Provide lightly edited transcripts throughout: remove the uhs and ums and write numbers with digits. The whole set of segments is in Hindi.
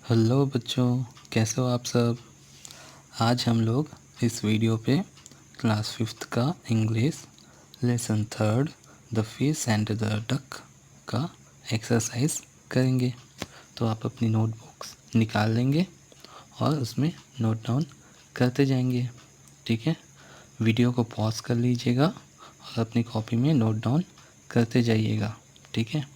हेलो बच्चों, कैसे हो आप सब। आज हम लोग इस वीडियो पे क्लास 5th का English lesson 3 the fish and the duck का एक्सरसाइज करेंगे। तो आप अपनी नोटबुक्स निकाल लेंगे और उसमें नोट डाउन करते जाएंगे। ठीक है, वीडियो को पॉज कर लीजिएगा और अपनी कॉपी में नोट डाउन करते जाइएगा। ठीक है,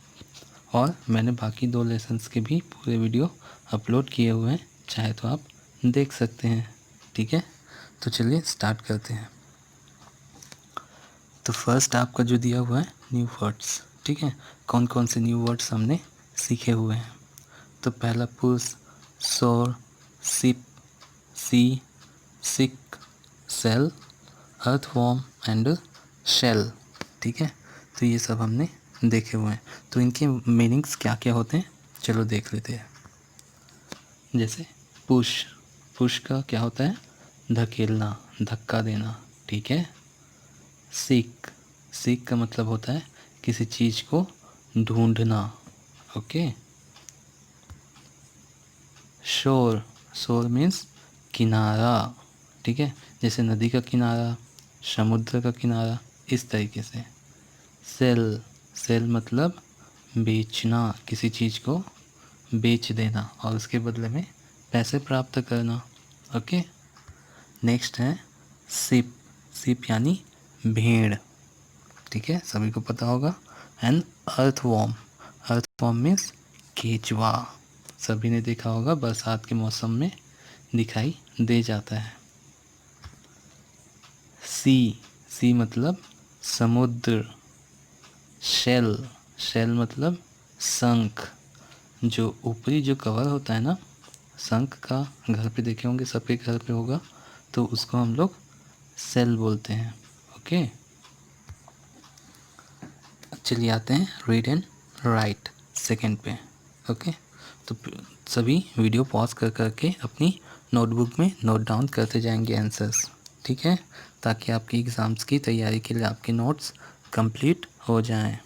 और मैंने बाकी 2 लेसन्स के भी पूरे वीडियो अपलोड किए हुए हैं, चाहे तो आप देख सकते हैं। ठीक है, तो चलिए स्टार्ट करते हैं। तो फर्स्ट आपका जो दिया हुआ है न्यू वर्ड्स। ठीक है, कौन कौन से न्यू वर्ड्स हमने सीखे हुए हैं। तो पहला push, sore, sip, sea, sick, sell, earthworm and shell. ठीक है, तो ये सब हमने देखे हुए हैं। तो इनके मीनिंग्स क्या क्या होते हैं चलो देख लेते हैं। जैसे पुश, पुश का क्या होता है, धकेलना, धक्का देना। ठीक है, सीक, सीक का मतलब होता है किसी चीज़ को ढूंढना। ओके, शोर, शोर मीन्स किनारा। ठीक है, जैसे नदी का किनारा, समुद्र का किनारा, इस तरीके से। सेल, सेल मतलब बेचना, किसी चीज़ को बेच देना और उसके बदले में पैसे प्राप्त करना। ओके, नेक्स्ट है सिप, सिप यानी भेड़। ठीक है, सभी को पता होगा। एंड अर्थवॉर्म, अर्थवॉर्म मीन्स केचुआ। सभी ने देखा होगा, बरसात के मौसम में दिखाई दे जाता है। सी, सी मतलब समुद्र। शेल, शेल मतलब शंख। जो ऊपरी जो कवर होता है ना शंख का, घर पे देखे होंगे, सबके घर पे होगा, तो उसको हम लोग सेल बोलते हैं। ओके, चलिए आते हैं रीड एंड राइट सेकंड पे। ओके, तो सभी वीडियो पॉज कर करके अपनी नोटबुक में नोट डाउन करते जाएंगे आंसर्स। ठीक है, ताकि आपकी एग्ज़ाम्स की तैयारी के लिए आपके नोट्स कंप्लीट हो जाएं।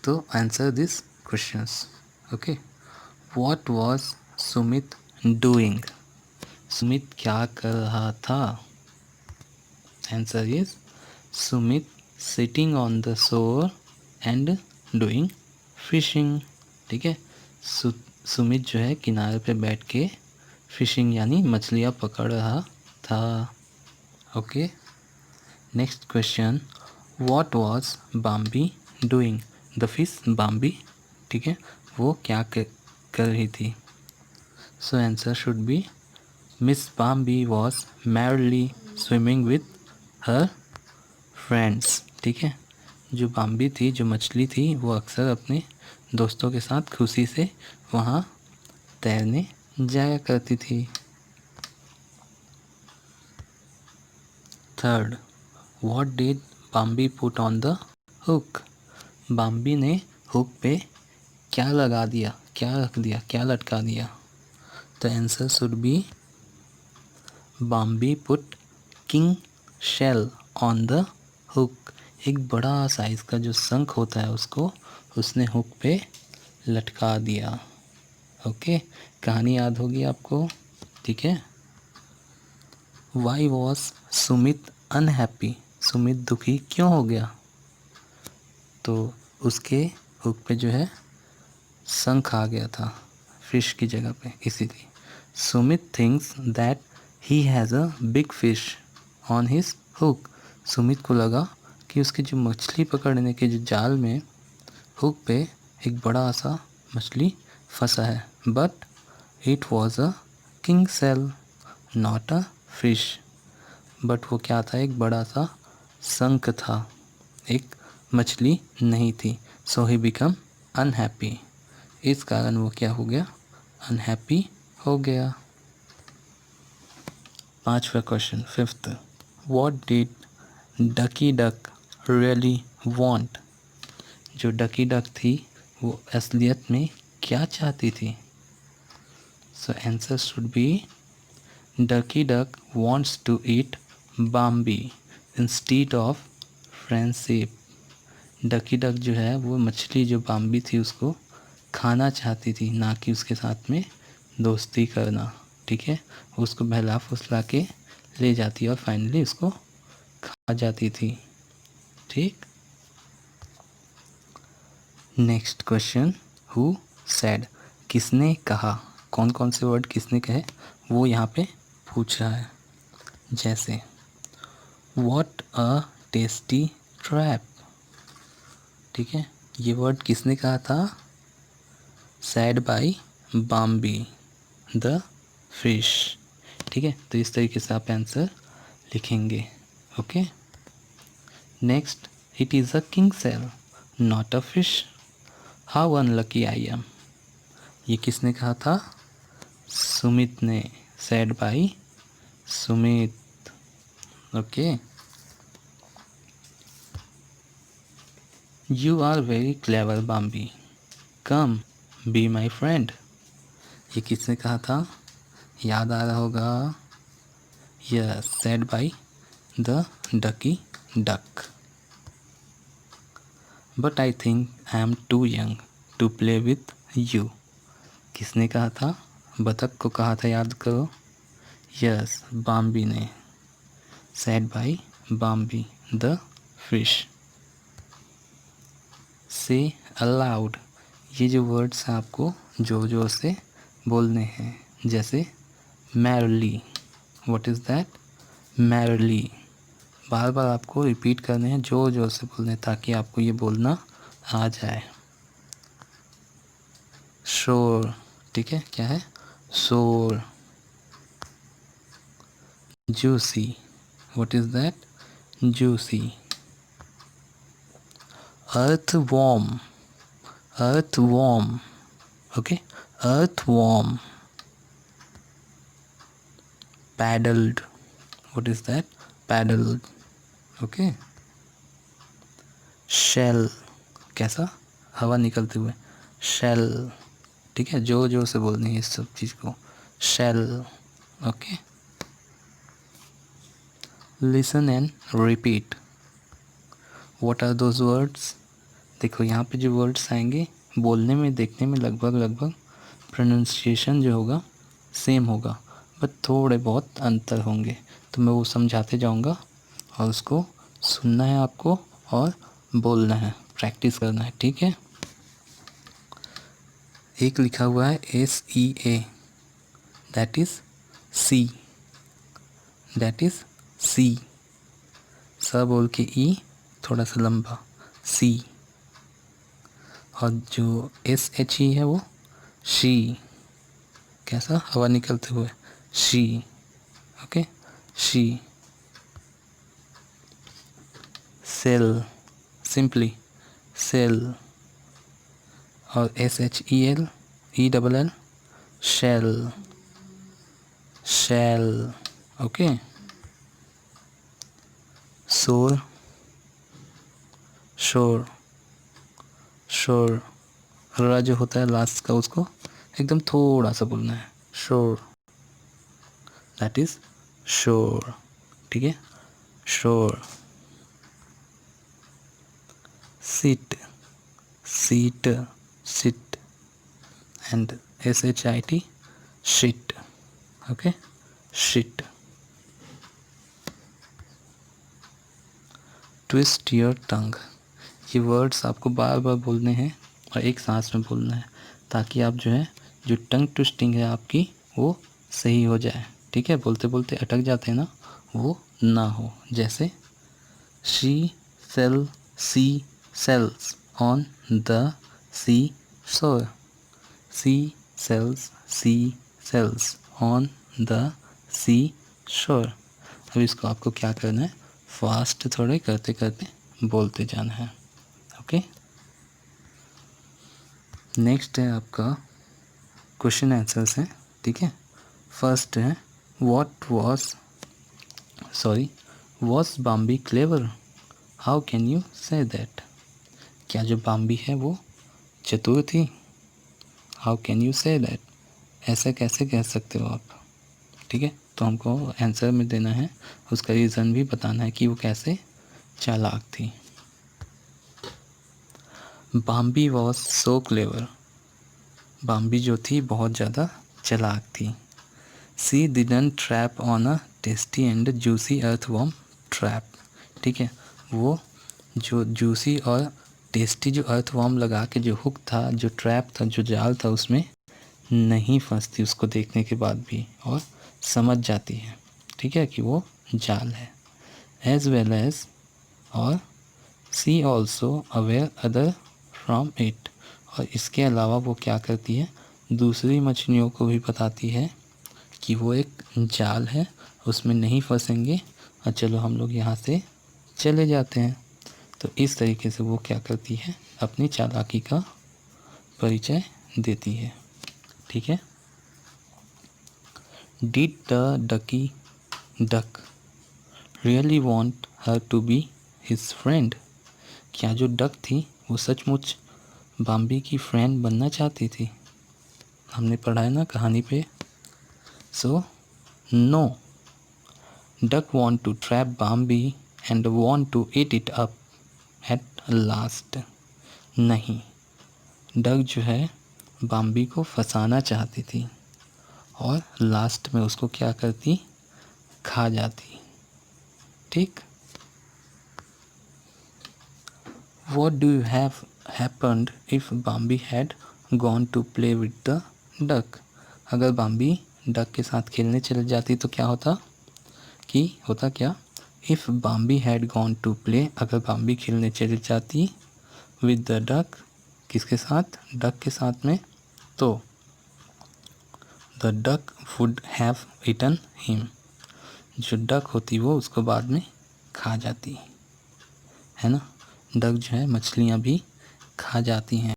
तो answer this questions. Okay, what was Sumit doing, Sumit क्या कर रहा था। Answer is Sumit sitting on the shore and doing fishing. ठीक है, सुमित जो है किनारे पे बैठ के फिशिंग यानी मछलियाँ पकड़ रहा था। Okay, next question, what was Bambi doing, the fish Bambi. ठीक है, वो क्या कर रही थी। So answer should B miss Bambi was merely swimming with her friends. ठीक है, जो बाम्बी थी, जो मछली थी, वो अक्सर अपने दोस्तों के साथ खुशी से वहाँ तैरने जाया करती थी। Third, what did Bambi put on the hook, Bambi ने हुक पे क्या लगा दिया, क्या रख दिया, क्या लटका दिया। The answer should be Bambi put king shell on the hook, एक बड़ा साइज का जो शंख होता है उसको उसने हुक पे लटका दिया। ओके, कहानी याद होगी आपको। ठीक है, why was Sumit unhappy, Sumit दुखी क्यों हो गया। तो उसके हुक पे जो है शंख आ गया था फिश की जगह पे, इसीलिए। Sumit thinks that he has a big fish on his hook, Sumit को लगा कि उसके जो मछली पकड़ने के जो जाल में हुक पे एक बड़ा सा मछली फंसा है। But it was a king cell not a fish, but वो क्या था, एक बड़ा सा शंख था, एक मछली नहीं थी। सो ही बिकम अनहैप्पी, इस कारण वो क्या हो गया, अनहैप्पी हो गया। पांचवा question, fifth, what did ducky duck really want, जो डकी डक थी वो असलियत में क्या चाहती थी। So answer should be ducky duck wants to eat Bambi instead of friendship, ducky duck जो है वो मछली जो बाम्बी थी उसको खाना चाहती थी, ना कि उसके साथ में दोस्ती करना, ठीक है। उसको बहला फुसला के ले जाती और फाइनली उसको खा जाती थी, ठीक। नेक्स्ट क्वेश्चन, हु सेड, किसने कहा, कौन कौन से वर्ड किसने कहे वो यहाँ पे पूछ रहा है। जैसे व्हाट अ टेस्टी ट्रैप, ठीक है, ये वर्ड किसने कहा था, said by Bambi the fish, ठीक है। तो इस तरीके से आप आंसर लिखेंगे, okay. Next, it is a king cell not a fish, how unlucky I am, ये किसने कहा था, सुमित ने, said by Sumit, okay. You are very clever Bambi, come be my friend, ये किसने कहा था, याद आ रहा होगा, yes, said by the ducky duck. But I think I M to young to play with you, किसने कहा था, बतख को कहा था, याद करो, यस, बाम्बी ने, said by Bambi the fish. Say aloud, ये जो वर्ड्स हैं आपको जोर जोर से बोलने हैं। जैसे merely, what is that, merely, बार बार आपको रिपीट करने हैं, जोर जोर से बोलने हैं ताकि आपको ये बोलना आ जाए। शोर, ठीक है, क्या है, शोर। Juicy, what is that, juicy. earthworm, earthworm, okay, earthworm। paddled, what is that, paddled, okay। shell, कैसा, हवा निकलते हुए, shell, ठीक है, जोर जोर से बोलनी है इस सब चीज़ को, shell, okay. listen and repeat, what are those words, देखो यहाँ पे जो वर्ड्स आएंगे बोलने में देखने में लगभग लगभग प्रोनाउंसिएशन जो होगा सेम होगा, बट थोड़े बहुत अंतर होंगे, तो मैं वो समझाते जाऊँगा और उसको सुनना है आपको और बोलना है, प्रैक्टिस करना है, ठीक है। एक लिखा हुआ है SEA, that is sea, that is sea, स बोल के ई थोड़ा सा लंबा, सी। और जो SHE है वो शी, कैसा, हवा निकलते हुए, she, okay, she. Sell, simply sell, और SHEL ELL, shell, shell, okay. Shore, shore, शोर, र जो होता है लास्ट का उसको एकदम थोड़ा सा बोलना है, शोर, दैट इज़ शोर, ठीक है, shore. Seat, seat, sit, and SHIT, shit, okay, shit. Twist your tongue, ये वर्ड्स आपको बार बार बोलने हैं और एक सांस में बोलना है ताकि आप जो है जो टंग ट्विस्टिंग है आपकी वो सही हो जाए, ठीक है। बोलते बोलते अटक जाते हैं ना, वो ना हो। जैसे she sell sea sells on the sea shore, sea sells sea sells on the sea shore. अब इसको आपको क्या करना है, फास्ट थोड़े करते करते बोलते जाना है, ओके। नेक्स्ट है आपका क्वेश्चन आंसर्स हैं, ठीक है। फर्स्ट है was Bambi clever, how can you say that, क्या जो बाम्बी है वो चतुर थी, how can you say that, ऐसा कैसे कह सकते हो आप, ठीक है। तो हमको आंसर में देना है, उसका रीज़न भी बताना है कि वो कैसे चालाक थी। Bambi was so clever, Bambi जो थी बहुत ज़्यादा चालाक थी। सी didn't trap on a tasty and juicy earthworm trap. ठीक है, वो जो जूसी और टेस्टी जो अर्थवॉर्म लगा के जो हुक था, जो ट्रैप था, जो जाल था, उसमें नहीं फंसती उसको देखने के बाद भी, और समझ जाती है, ठीक है, कि वो जाल है। एज वेल एज, और see also aware other from it, और इसके अलावा वो क्या करती है, दूसरी मछलियों को भी बताती है कि वो एक जाल है, उसमें नहीं फंसेंगे, और चलो हम लोग यहाँ से चले जाते हैं। तो इस तरीके से वो क्या करती है, अपनी चालाकी का परिचय देती है। ठीक है। Did the ducky duck really want her to be his friend. क्या जो डक थी वो सचमुच बाम्बी की फ्रेंड बनना चाहती थी? हमने पढ़ा है ना कहानी पे। So no, duck want to trap Bambi and want to eat it up at last. नहीं, डक जो है बाम्बी को फंसाना चाहती थी, और लास्ट में उसको क्या करती, खा जाती। ठीक। What do you have happened if Bambi had gone to play with the duck? अगर बाम्बी डक के साथ खेलने चल जाती तो क्या होता, कि होता क्या, if Bambi had gone to play, अगर बाम्बी खेलने चली जाती विद द डक, किसके साथ, डक के साथ में, तो the duck would have eaten him, जो डक होती वो उसको बाद में खा जाती है ना। डक जो है मछलियाँ भी खा जाती हैं।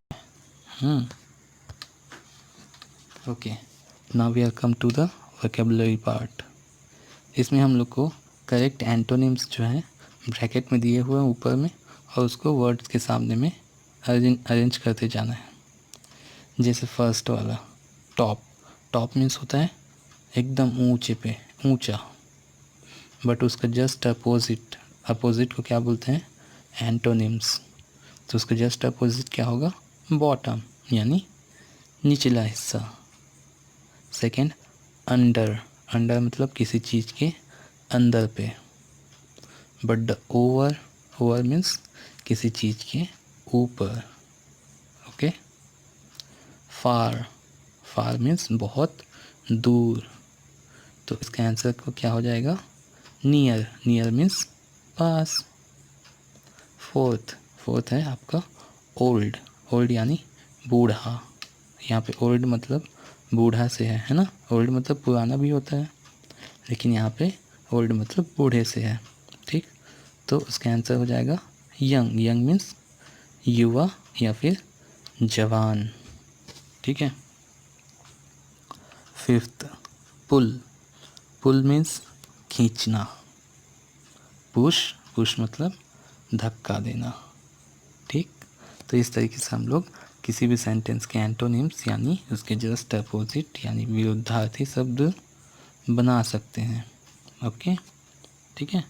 Okay, now we are come to the vocabulary part. इसमें हम लोग को करेक्ट एंटोनिम्स जो है ब्रैकेट में दिए हुए हैं ऊपर में, और उसको वर्ड्स के सामने में अरेंज करते जाना है। जैसे फर्स्ट वाला टॉप, टॉप मीन्स होता है एकदम ऊंचे पे, ऊंचा, बट उसका जस्ट अपोजिट, अपोजिट को क्या बोलते हैं, एंटोनिम्स। तो उसका जस्ट अपोजिट क्या होगा, बॉटम, यानी निचला हिस्सा। सेकेंड अंडर, अंडर मतलब किसी चीज़ के अंदर पे, but the over, over means किसी चीज़ के ऊपर। ओके। फार, फार मीन्स बहुत दूर, तो इसका आंसर को क्या हो जाएगा, नियर, नियर मीन्स पास। फोर्थ, फोर्थ है आपका ओल्ड, ओल्ड यानी बूढ़ा। यहाँ पे ओल्ड मतलब बूढ़ा से है ना, ओल्ड मतलब पुराना भी होता है, लेकिन यहाँ पे ओल्ड मतलब बूढ़े से है। ठीक, तो उसका आंसर हो जाएगा यंग, यंग मीन्स युवा या फिर जवान। ठीक है। फिफ्थ पुल, पुल मीन्स खींचना। पुश, पुश मतलब धक्का देना। ठीक, तो इस तरीके से हम लोग किसी भी सेंटेंस के एंटोनिम्स यानी उसके जस्ट अपोजिट यानी विरुद्धार्थी शब्द बना सकते हैं। ओके, ठीक है।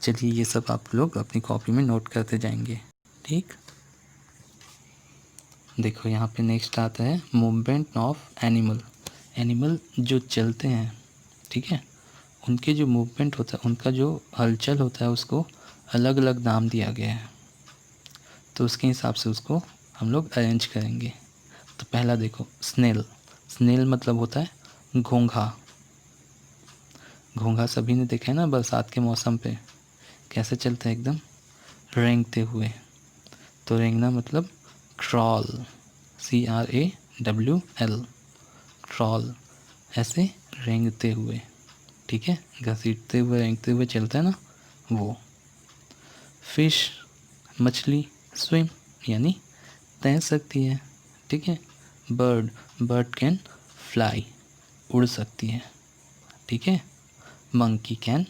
चलिए ये सब आप लोग अपनी कॉपी में नोट करते जाएंगे। ठीक, देखो यहाँ पे नेक्स्ट आता है मूवमेंट ऑफ एनिमल। एनिमल जो चलते हैं, ठीक है, उनके जो मूवमेंट होता है, उनका जो हलचल होता है, उसको अलग अलग नाम दिया गया है, तो उसके हिसाब से उसको हम लोग अरेंज करेंगे। तो पहला देखो स्नेल, स्नेल मतलब होता है घोंघा। घोंघा सभी ने देखा है ना बरसात के मौसम पे कैसे चलते हैं, एकदम रेंगते हुए। तो रेंगना मतलब क्रॉल, CRAWL, क्रॉल, ऐसे रेंगते हुए। ठीक है, घसीटते हुए रेंगते हुए चलता है ना वो। फिश मछली, स्विम यानी तैर सकती है। ठीक है। बर्ड, बर्ड कैन फ्लाई, उड़ सकती है। ठीक है। मंकी कैन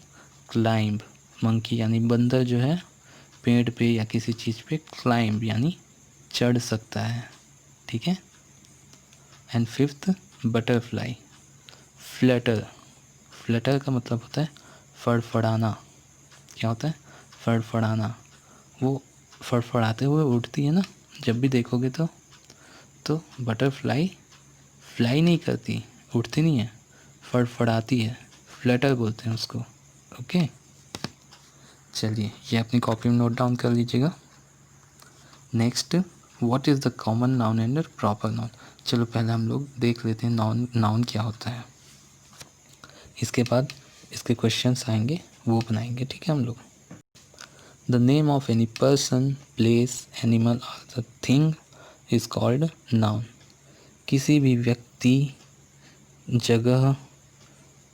क्लाइंब, मंकी यानी बंदर जो है पेड़ पे या किसी चीज़ पे क्लाइंब यानी चढ़ सकता है। ठीक है। And fifth butterfly, Flutter, Flutter का मतलब होता है फड़फड़ाना। क्या होता है, फड़फड़ाना, वो फड़फड़ाते हुए उड़ती है ना, जब भी देखोगे तो बटरफ्लाई फ्लाई नहीं करती, उड़ती नहीं है, फड़फड़ाती है, फ्लटर बोलते हैं उसको। ओके, चलिए ये अपनी कॉपी में नोट डाउन कर लीजिएगा। Next, what is the common noun and proper noun. चलो पहले हम लोग देख लेते हैं नाउन क्या होता है, इसके बाद इसके क्वेश्चंस आएंगे वो बनाएंगे, ठीक है हम लोग। The name of any person, place, animal और the thing is called noun. किसी भी व्यक्ति, जगह,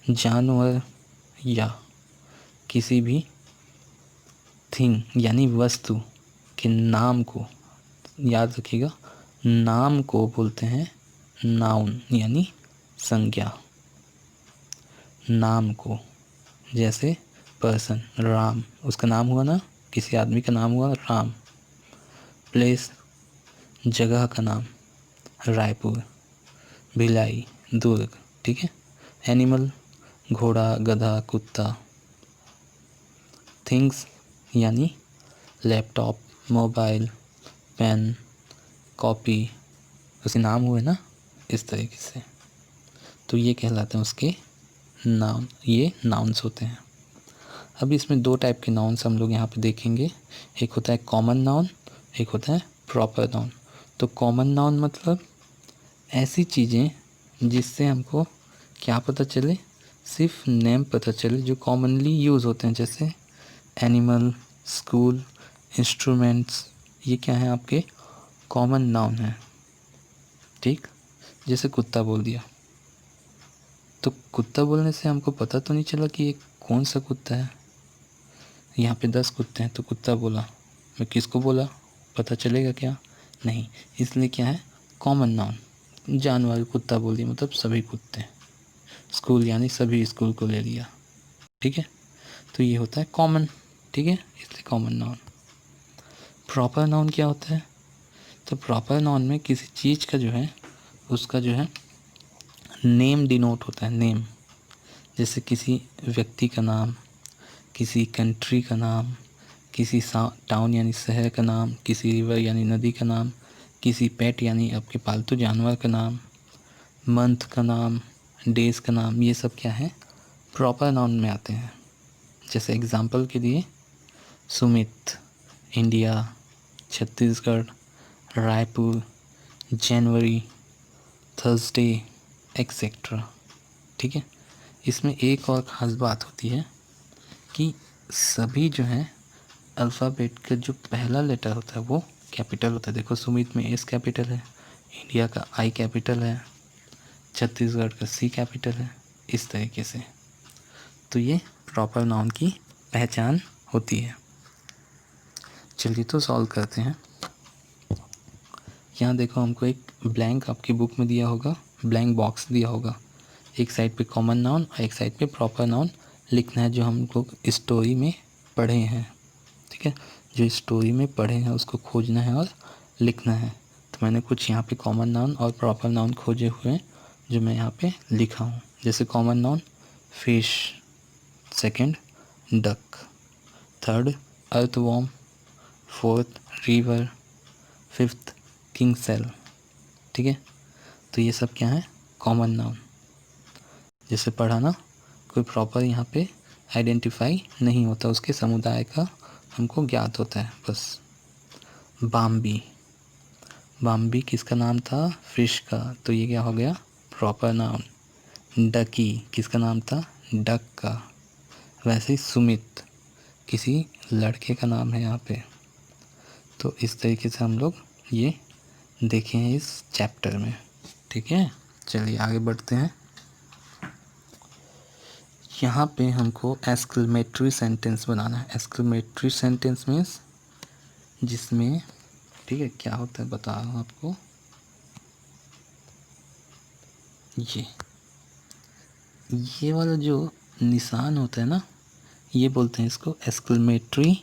जानवर या किसी भी थिंग यानी वस्तु के नाम को, याद रखिएगा, नाम को बोलते हैं नाउन यानी संज्ञा। नाम को, जैसे पर्सन राम, उसका नाम हुआ ना, किसी आदमी का नाम हुआ राम। प्लेस, जगह का नाम रायपुर, भिलाई, दुर्ग, ठीक है। एनिमल, घोड़ा, गधा, कुत्ता। थिंग्स यानी लैपटॉप, मोबाइल, पेन, कॉपी, उसके नाम हुए ना, इस तरीके से। तो ये कहलाते हैं उसके नाउन, ये नाउन्स होते हैं। अब इसमें दो टाइप के नाउन्स हम लोग यहाँ पे देखेंगे, एक होता है कॉमन नाउन, एक होता है प्रॉपर नाउन। तो कॉमन नाउन मतलब ऐसी चीज़ें जिससे हमको क्या पता चले, सिर्फ नेम पता चले, जो कॉमनली यूज़ होते हैं, जैसे एनिमल, स्कूल, इंस्ट्रूमेंट्स, ये क्या है आपके कॉमन नाउन है, ठीक। जैसे कुत्ता बोल दिया, तो कुत्ता बोलने से हमको पता तो नहीं चला कि ये कौन सा कुत्ता है। यहाँ पे 10 कुत्ते हैं तो कुत्ता बोला, मैं किसको बोला, पता चलेगा क्या, नहीं। इसलिए क्या है कॉमन नाउन। जानवर कुत्ता बोल दिया मतलब सभी कुत्ते। स्कूल यानी सभी स्कूल को ले लिया, ठीक है। तो ये होता है कॉमन, ठीक है, इसलिए कॉमन नाउन। प्रॉपर नाउन क्या होता है, तो प्रॉपर नाउन में किसी चीज़ का जो है उसका जो है नेम डिनोट होता है, नेम। जैसे किसी व्यक्ति का नाम, किसी कंट्री का नाम, किसी टाउन यानी शहर का नाम, किसी रिवर यानी नदी का नाम, किसी पेट यानी आपके पालतू जानवर का नाम, मंथ का नाम, डेज का नाम, ये सब क्या है प्रॉपर नाउन में आते हैं। जैसे एग्जांपल के लिए सुमित, इंडिया, छत्तीसगढ़, रायपुर, जनवरी, थर्सडे, एक्सेट्रा, ठीक है। इसमें एक और ख़ास बात होती है कि सभी जो है अल्फ़ाबेट का जो पहला लेटर होता है वो कैपिटल होता है। देखो सुमित में एस कैपिटल है, इंडिया का आई कैपिटल है, छत्तीसगढ़ का सी कैपिटल है, इस तरीके से। तो ये प्रॉपर नाउन की पहचान होती है। चलिए तो सॉल्व करते हैं। यहाँ देखो हमको एक ब्लैंक आपकी बुक में दिया होगा, ब्लैंक बॉक्स दिया होगा, एक साइड पे कॉमन नाउन और एक साइड पे प्रॉपर नाउन लिखना है, जो हम लोग स्टोरी में पढ़े हैं, ठीक है। जो स्टोरी में पढ़े हैं उसको खोजना है और लिखना है। तो मैंने कुछ यहाँ पे कॉमन नाउन और प्रॉपर नाउन खोजे हुए हैं जो मैं यहाँ पे लिखा हूँ। जैसे common noun fish, second duck, third earthworm, fourth river, fifth king sell, ठीक है। तो ये सब क्या है कॉमन नाउन। जैसे पढ़ा ना, कोई प्रॉपर यहाँ पे आइडेंटिफाई नहीं होता, उसके समुदाय का हमको ज्ञात होता है बस। बाम्बी, बाम्बी किसका नाम था, फिश का, तो ये क्या हो गया प्रॉपर नाउन। डकी किसका नाम था, डक का। वैसे ही सुमित किसी लड़के का नाम है यहाँ पे। तो इस तरीके से हम लोग ये देखे हैं इस चैप्टर में, ठीक है। चलिए आगे बढ़ते हैं। यहाँ पे हमको एक्सक्लेमेटरी सेंटेंस बनाना है। एक्सक्लेमेटरी सेंटेंस मीन्स जिसमें, ठीक है, क्या होता है बता रहा हूँ आपको। ये वाला जो निशान होता है ना, ये बोलते हैं इसको एक्सक्लेमेटरी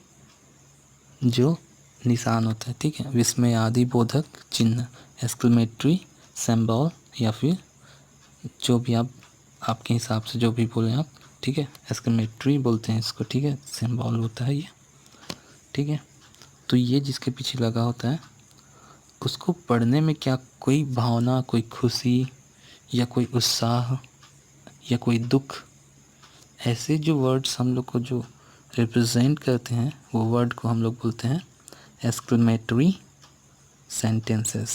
जो निशान होता है, ठीक है, विस्मय आदि बोधक चिन्ह, एक्सक्लेमेटरी सिंबल, या फिर जो भी आप आपके हिसाब से जो भी बोलें आप, ठीक है, एक्सक्लेमेटरी बोलते हैं इसको, ठीक है, सिंबल होता है ये, ठीक है। तो ये जिसके पीछे लगा होता है उसको पढ़ने में क्या कोई भावना, कोई खुशी या कोई उत्साह या कोई दुख, ऐसे जो वर्ड्स हम लोग को जो रिप्रेजेंट करते हैं वो वर्ड को हम लोग बोलते हैं एक्सक्लेमेटरी सेंटेंसेस।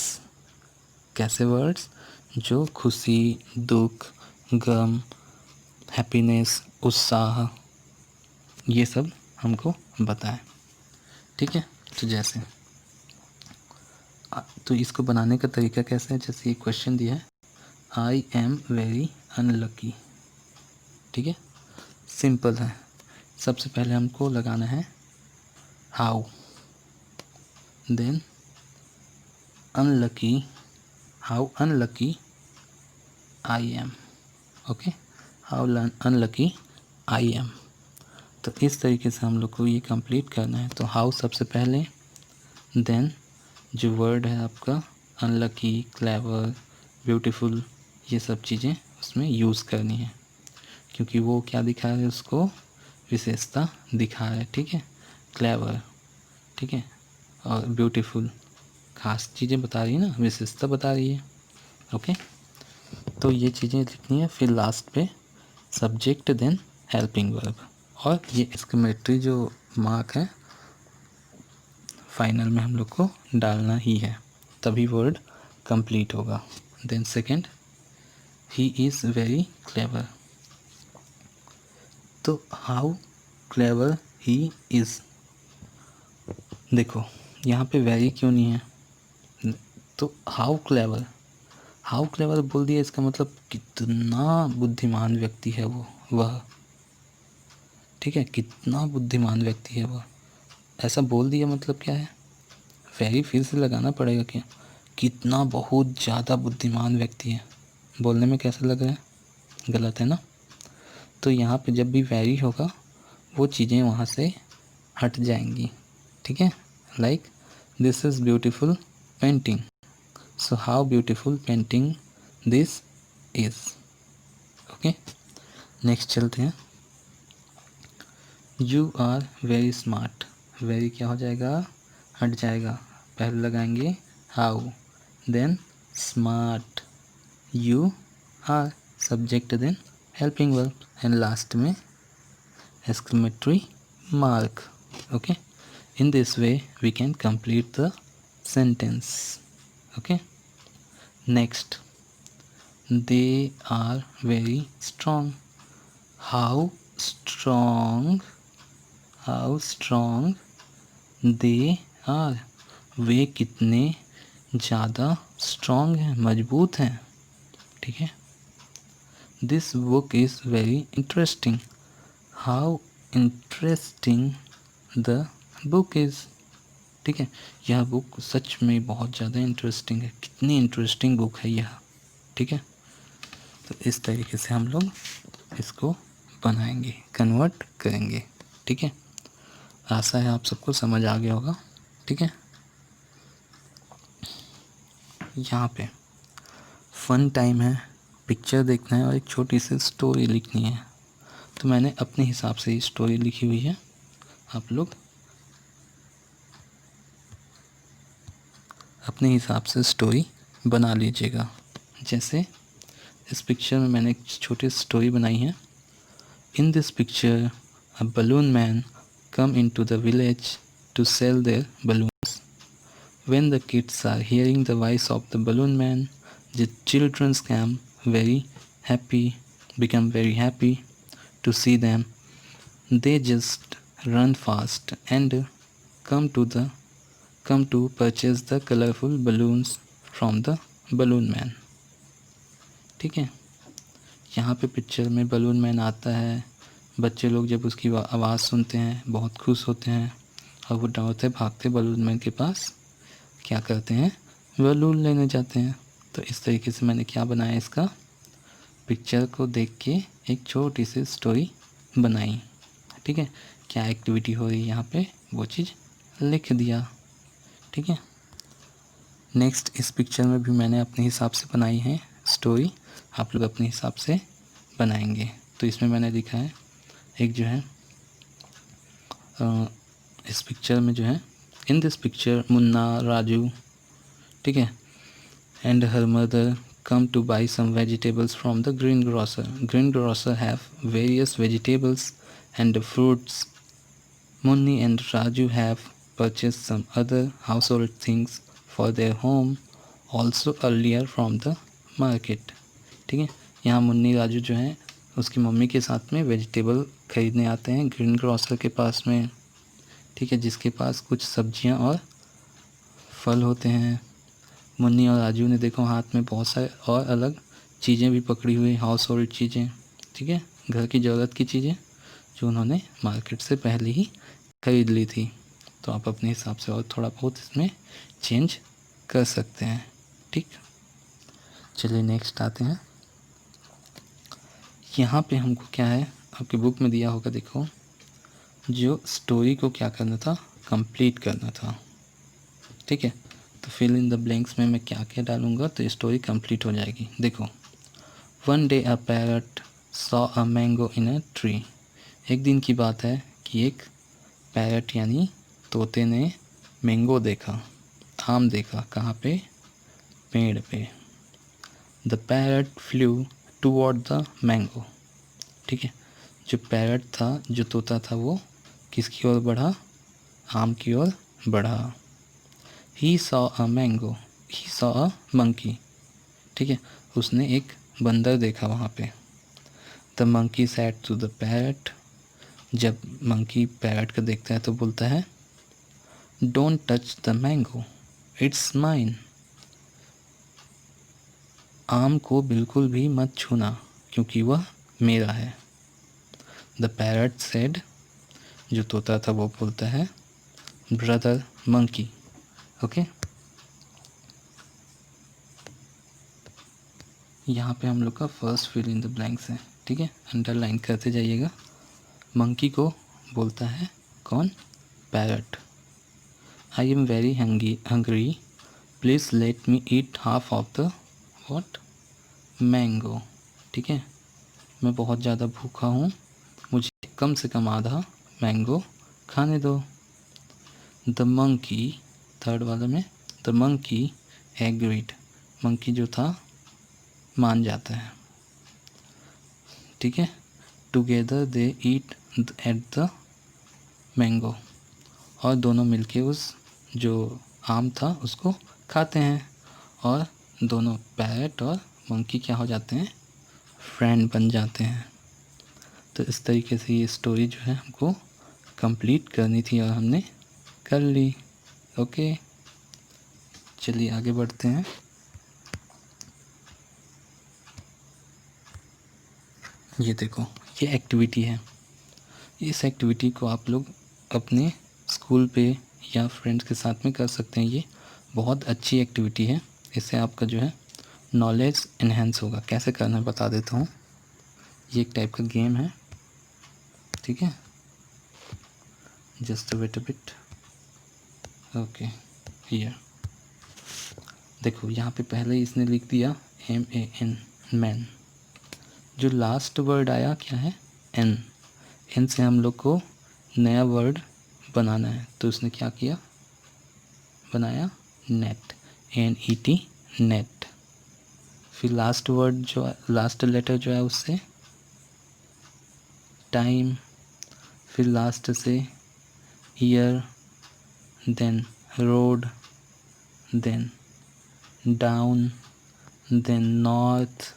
कैसे वर्ड्स? जो खुशी, दुख, गम, हैप्पीनेस, उत्साह, ये सब हमको बताएं। ठीक है, तो जैसे तो इसको बनाने का तरीका कैसे है? जैसे ये क्वेश्चन दिया है, आई एम वेरी अनलकी। ठीक है, सिंपल है। सबसे पहले हमको लगाना है how, then unlucky, how unlucky I am. Okay, how unlucky I am. तो इस तरीके से हम लोग को ये कंप्लीट करना है। तो हाउ सबसे पहले, देन जो वर्ड है आपका अनलकी, क्लेवर, ब्यूटीफुल, ये सब चीज़ें उसमें यूज़ करनी है, क्योंकि वो क्या दिखा रहा है, उसको विशेषता दिखा रहा है। ठीक है, क्लेवर, ठीक है, और ब्यूटीफुल खास चीज़ें बता रही है ना, विशेषता बता रही है। ओके, तो ये चीज़ें लिखनी है। फिर लास्ट पे सब्जेक्ट, देन हेल्पिंग वर्ब, और ये एक्सक्लेमेटरी जो मार्क है फाइनल में हम लोग को डालना ही है, तभी वर्ड कंप्लीट होगा। Then second, he is very clever. तो हाउ क्लेवर ही इज़, देखो यहाँ पे वेरी क्यों नहीं है? तो हाउ क्लेवर बोल दिया, इसका मतलब कितना बुद्धिमान व्यक्ति है वह। ठीक है, कितना बुद्धिमान व्यक्ति है वह, ऐसा बोल दिया मतलब क्या है? वेरी फिर से लगाना पड़ेगा क्या? कितना बहुत ज़्यादा बुद्धिमान व्यक्ति है, बोलने में कैसा लग रहा है? गलत है ना? तो यहाँ पे जब भी वेरी होगा वो चीज़ें वहाँ से हट जाएंगी। ठीक है, like this is beautiful painting, so how beautiful painting this is. Okay, next चलते हैं। You are very smart, very क्या हो जाएगा? हट जाएगा। पहले लगाएंगे how, then smart, you are subject, then helping verb, and last में exclamatory mark. Okay, in this way we can complete the sentence. Okay, next, they are very strong. how strong how strong they are, वे कितने ज़्यादा स्ट्रॉन्ग हैं, मजबूत हैं। ठीक है, this book is very interesting, how interesting the book is. ठीक है, यह बुक सच में बहुत ज़्यादा इंटरेस्टिंग है, कितनी इंटरेस्टिंग बुक है यह। ठीक है, तो इस तरीके से हम लोग इसको बनाएंगे, कन्वर्ट करेंगे। ठीक है, आशा है आप सबको समझ आ गया होगा। ठीक है, यहाँ पे फन टाइम है, पिक्चर देखना है और एक छोटी सी स्टोरी लिखनी है। तो मैंने अपने हिसाब से ये स्टोरी लिखी हुई है, आप लोग अपने हिसाब से स्टोरी बना लीजिएगा। जैसे इस पिक्चर में मैंने एक छोटी स्टोरी बनाई है। In this picture a balloon man come into the village to sell their balloons. When the kids are hearing the voice of the balloon man, the childrens become very happy to see them. They just run fast and come to purchase the colorful balloons from the balloon man. ठीक है, यहाँ पे पिक्चर में बलून मैन आता है, बच्चे लोग जब उसकी आवाज़ सुनते हैं बहुत खुश होते हैं और वो दौड़ते भागते बलून मैन के पास, क्या करते हैं? बलून लेने जाते हैं। तो इस तरीके से मैंने क्या बनाया, इसका पिक्चर को देख के एक छोटी सी स्टोरी बनाई। ठीक है, क्या एक्टिविटी हो रही है यहाँ पे वो चीज़ लिख दिया। ठीक है, नेक्स्ट इस पिक्चर में भी मैंने अपने हिसाब से बनाई है स्टोरी, आप लोग अपने हिसाब से बनाएंगे। तो इसमें मैंने लिखा है, एक जो है इस पिक्चर में जो है, in this picture Munna, Raju, ठीक है, and her mother come to buy some vegetables from the greengrocer. Greengrocer have various vegetables and the fruits. Munni and Raju have purchased some other household things for their home also earlier from the market. ठीक है, यहाँ मुन्नी राजू जो हैं उसकी मम्मी के साथ में वेजिटेबल खरीदने आते हैं ग्रीन ग्रोसर के पास में, ठीक है, जिसके पास कुछ सब्जियां और फल होते हैं। मुन्नी और राजू ने देखो हाथ में बहुत सारे और अलग चीज़ें भी पकड़ी हुई, हाउस होल्ड चीज़ें, ठीक है, घर की ज़रूरत की चीज़ें जो उन्होंने मार्केट से पहले ही खरीद ली थी। तो आप अपने हिसाब से और थोड़ा बहुत इसमें चेंज कर सकते हैं। ठीक, चलिए नेक्स्ट आते हैं। यहाँ पे हमको क्या है, आपकी बुक में दिया होगा, देखो, जो स्टोरी को क्या करना था, कंप्लीट करना था। ठीक है, तो फिल इन द ब्लैंक्स में मैं क्या क्या डालूँगा तो स्टोरी कंप्लीट हो जाएगी। देखो, one day a parrot saw a mango in a tree. एक दिन की बात है कि एक पैरट यानी तोते ने मैंगो देखा, आम देखा। कहाँ पे? पेड़ पे। The parrot flu toward the mango. ठीक है, जो पैरट था, जो तोता था, वो किसकी ओर बढ़ा? आम की ओर बढ़ा। He saw a mango, he saw a monkey. ठीक है, उसने एक बंदर देखा वहाँ पे। The monkey said to the parrot. जब मंकी पैरट को देखता है तो बोलता है, don't touch the mango, it's mine. आम को बिल्कुल भी मत छूना क्योंकि वह मेरा है। द पैरट सेड, जो तोता था वो बोलता है, ब्रदर मंकी। ओके, यहाँ पे हम लोग का first fill in the blanks है। ठीक है, अंडरलाइन करते जाइएगा। मंकी को बोलता है कौन? Parrot. I am very hungry, please let me eat half of the what? Mango. ठीक है, मैं बहुत ज़्यादा भूखा हूँ, मुझे कम से कम आधा मैंगो खाने दो। द मंकी, थर्ड वाले में, द मंकी एग्रीड। मंकी जो था मान जाता है। ठीक है, together they eat at the mango. और दोनों मिलके उस जो आम था उसको खाते हैं। और दोनों पैरट और मंकी क्या हो जाते हैं? फ्रेंड बन जाते हैं। तो इस तरीके से ये स्टोरी जो है हमको कंप्लीट करनी थी और हमने कर ली। ओके, चलिए आगे बढ़ते हैं। ये देखो, ये एक्टिविटी है। इस एक्टिविटी को आप लोग अपने स्कूल पे या फ्रेंड्स के साथ में कर सकते हैं। ये बहुत अच्छी एक्टिविटी है, इससे आपका जो है नॉलेज इन्हेंस होगा। कैसे करना है बता देता हूँ। ये एक टाइप का गेम है, ठीक है, just wait a bit. Okay, here देखो, यहाँ पे पहले इसने लिख दिया MAN, मैन। जो लास्ट वर्ड आया क्या है? N। N से हम लोग को नया वर्ड बनाना है, तो उसने क्या किया? बनाया नेट, NET, नेट। फिर लास्ट वर्ड जो है, लास्ट लेटर जो है उससे टाइम, फिर लास्ट से year, then road, then down, then north.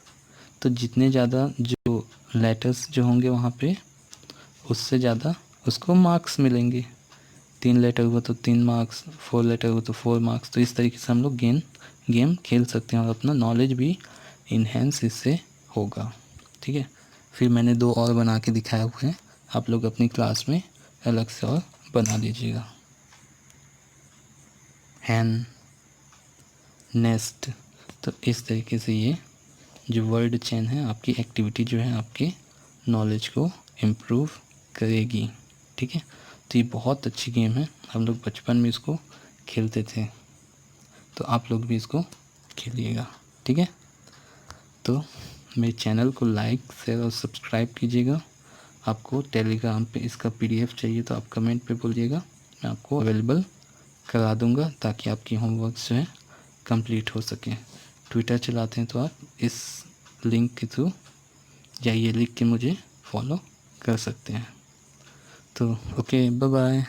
तो जितने ज़्यादा जो लेटर्स जो होंगे वहाँ पे, उससे ज़्यादा उसको मार्क्स मिलेंगे। 3 लेटर हुआ तो 3 मार्क्स, 4 लेटर हुआ तो 4 मार्क्स। तो इस तरीके से हम लोग गेम खेल सकते हैं और अपना नॉलेज भी इन्हेंस इससे होगा। ठीक है, फिर मैंने 2 और बना के दिखाए हुए हैं, आप लोग अपनी क्लास में अलग से और बना लीजिएगा। हैन, नेस्ट। तो इस तरीके से ये जो वर्ड चेन है, आपकी एक्टिविटी जो है आपके नॉलेज को इम्प्रूव करेगी। ठीक है, तो ये बहुत अच्छी गेम है, हम लोग बचपन में इसको खेलते थे, तो आप लोग भी इसको खेलिएगा। ठीक है, तो मेरे चैनल को लाइक, शेयर और सब्सक्राइब कीजिएगा। आपको टेलीग्राम पे इसका PDF चाहिए तो आप कमेंट पे बोलिएगा, मैं आपको अवेलेबल करा दूँगा ताकि आपकी होमवर्क जो है कंप्लीट हो सके। ट्विटर चलाते हैं तो आप इस लिंक के थ्रू या ये लिख के मुझे फॉलो कर सकते हैं। तो ओके, बाय बाय।